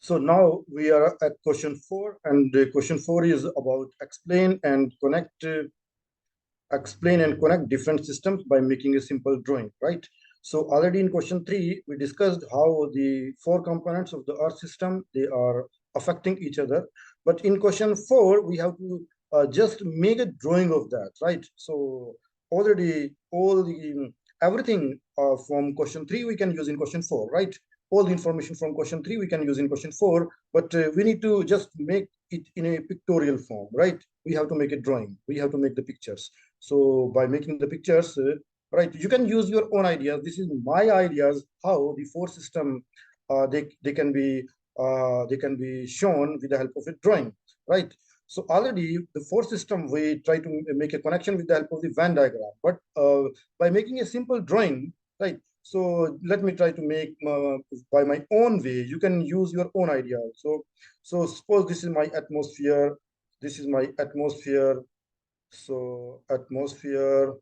So now we are at question 4, and question 4 is about explain and connect different systems by making a simple drawing, right? So already in question 3, we discussed how the four components of the Earth system, they are affecting each other. But in question 4, we have to just make a drawing of that, right? So already everything from question 3 we can use in question 4, right? All the information from question 3 we can use in question 4, but we need to just make it in a pictorial form, right? We have to make a drawing. We have to make the pictures. So by making the pictures, right, you can use your own ideas. This is my ideas how the four system they can be shown with the help of a drawing, right? So already the four system we try to make a connection with the help of the Venn diagram, but by making a simple drawing, right? So let me try to make by my own way. You can use your own idea. So suppose this is my atmosphere. This is my atmosphere. So atmosphere,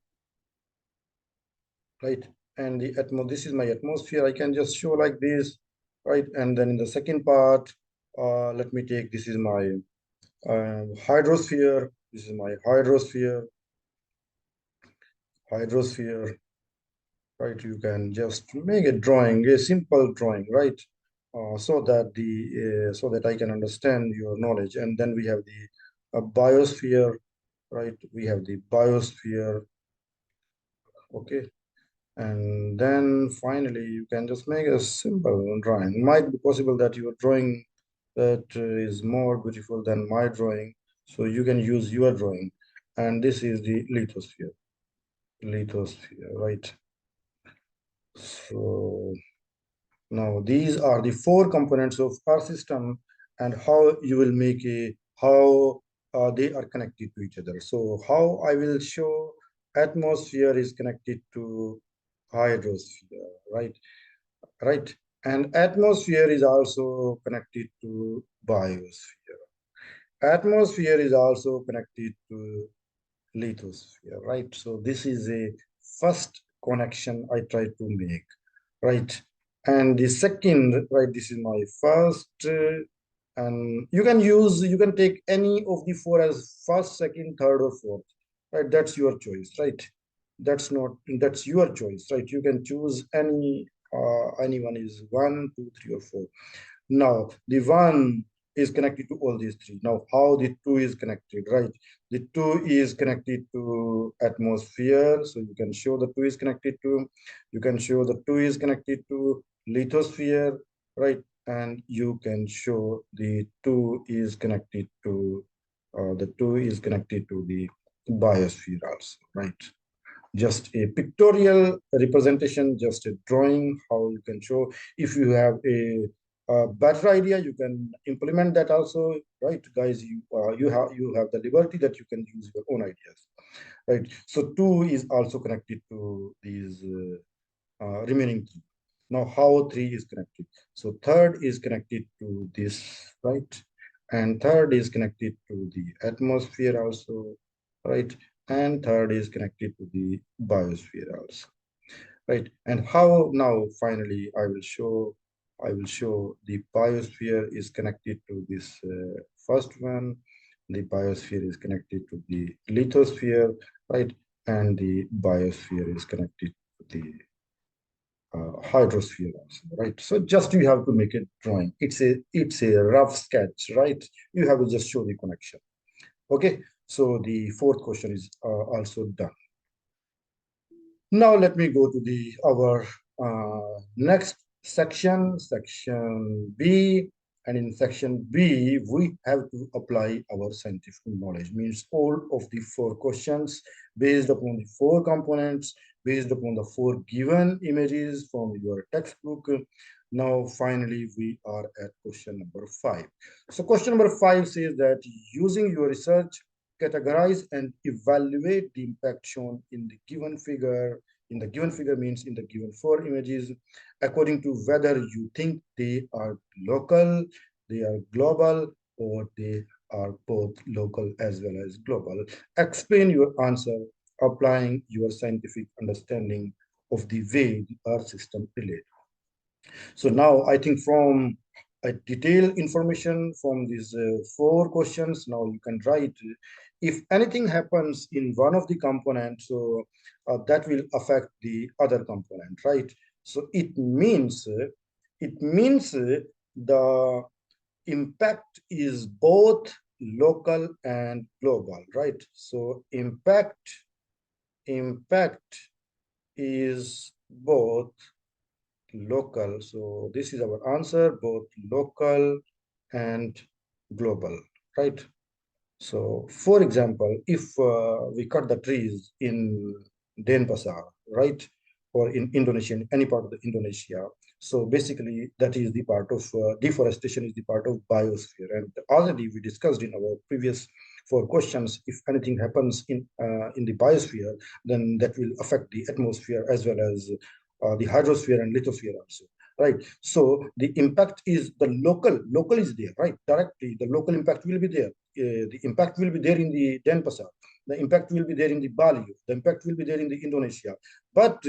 right? And the this is my atmosphere. I can just show like this, right? And then in the second part, let me take, this is my hydrosphere. This is my hydrosphere, right? You can just make a drawing, a simple drawing, right? So that I can understand your knowledge. And then we have the biosphere, right? We have the biosphere, okay. And then finally, you can just make a simple drawing. It might be possible that your drawing that is more beautiful than my drawing. So you can use your drawing. And this is the lithosphere, right? So now these are the four components of our system and how you will make how they are connected to each other. So how I will show atmosphere is connected to hydrosphere, right? Right. And atmosphere is also connected to biosphere. Atmosphere is also connected to lithosphere, right? So this is a first connection I try to make, right? And the second, right, this is my first, and you can take any of the four as first, second, third, or fourth, right? That's your choice, right? That's your choice, right? You can choose anyone is one, two, three, or four. Now, the one is connected to all these three. Now, how the two is connected, right? The two is connected to atmosphere. So you can show the two is connected to, you can show the two is connected to lithosphere, right? And you can show the two is connected to, the two is connected to the biosphere also, right? Just a pictorial representation, just a drawing, how you can show. If you have a better idea, you can implement that also, right, guys? You have the liberty that you can use your own ideas, right? So two is also connected to these remaining three. Now, how three is connected? So third is connected to this, right? And third is connected to the atmosphere also, right? And third is connected to the biosphere also, right? And how now finally I will show the biosphere is connected to this first one. The biosphere is connected to the lithosphere, right? And the biosphere is connected to the hydrosphere also, right? So just you have to make a drawing. It's a rough sketch, right? You have to just show the connection. Okay, so the fourth question is also done. Now let me go to the our next section, section B. And in section B, we have to apply our scientific knowledge, means all of the four questions based upon the four components, based upon the four given images from your textbook. Now, finally, we are at question number 5. So question number 5 says that using your research, categorize and evaluate the impact shown in the given figure. In the given figure means in the given four images, according to whether you think they are local, they are global, or they are both local as well as global. Explain your answer applying your scientific understanding of the way the Earth system relates. So now I think from a detailed information from these four questions. Now you can write if anything happens in one of the components, so that will affect the other component, right? So it means the impact is both local and global, right? So impact is both local. So this is our answer, both local and global, right? So for example, if we cut the trees in Denpasar, right? Or in Indonesia, any part of the Indonesia. So basically that is the part of deforestation is the part of biosphere. And already we discussed in our previous four questions, if anything happens in the biosphere, then that will affect the atmosphere as well as the hydrosphere and lithosphere also, right? So the impact is the local is there, right? Directly, the local impact will be there. The impact will be there in the Denpasar. The impact will be there in the Bali. The impact will be there in the Indonesia. But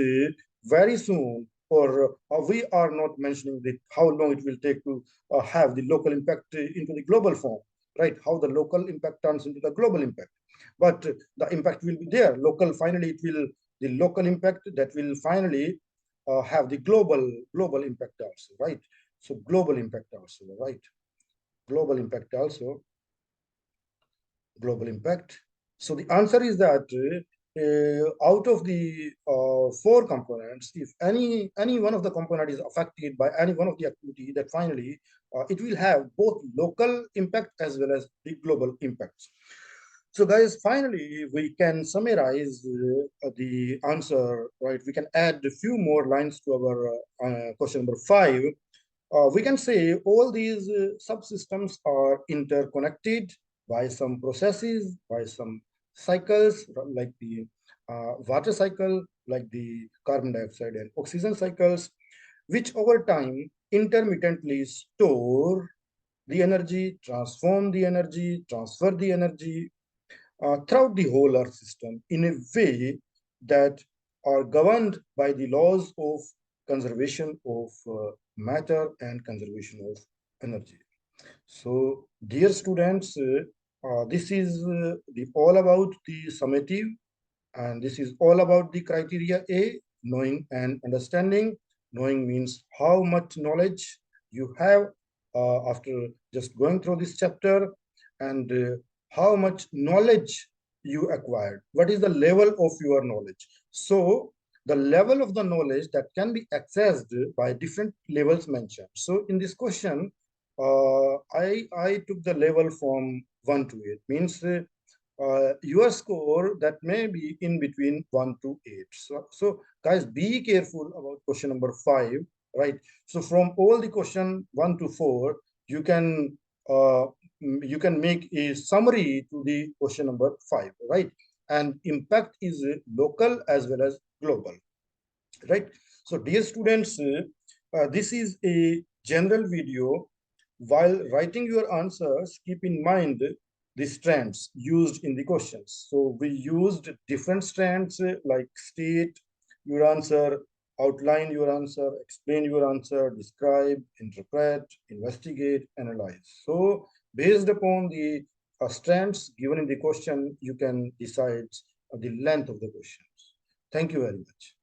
very soon, or we are not mentioning that how long it will take to have the local impact into the global form, right? How the local impact turns into the global impact. But the impact will be there. Finally, the local impact that will finally have the global impact also, right? So global impact also, right? Global impact also, global impact. So the answer is that out of the four components, if any one of the component is affected by any one of the activity, that finally it will have both local impact as well as the global impacts. So guys, finally, we can summarize the answer, right? We can add a few more lines to our question number 5. We can say all these subsystems are interconnected by some processes, by some cycles, like the water cycle, like the carbon dioxide and oxygen cycles, which over time intermittently store the energy, transform the energy, transfer the energy throughout the whole Earth system in a way that are governed by the laws of conservation of matter and conservation of energy. So, dear students, this is all about the summative, and this is all about the criteria A, knowing and understanding. Knowing means how much knowledge you have after just going through this chapter, and how much knowledge you acquired. What is the level of your knowledge? So the level of the knowledge that can be accessed by different levels mentioned. So in this question, I took the level from 1 to 8, means your score that may be in between 1 to 8. So guys, be careful about question number 5, right? So from all the question 1 to 4, uh, you can make a summary to the question number 5, right? And impact is local as well as global, right? So dear students, this is a general video. While writing your answers, keep in mind the strands used in the questions. So we used different strands like state your answer, outline your answer, explain your answer, describe, interpret, investigate, analyze. So based upon the strands given in the question, you can decide the length of the questions. Thank you very much.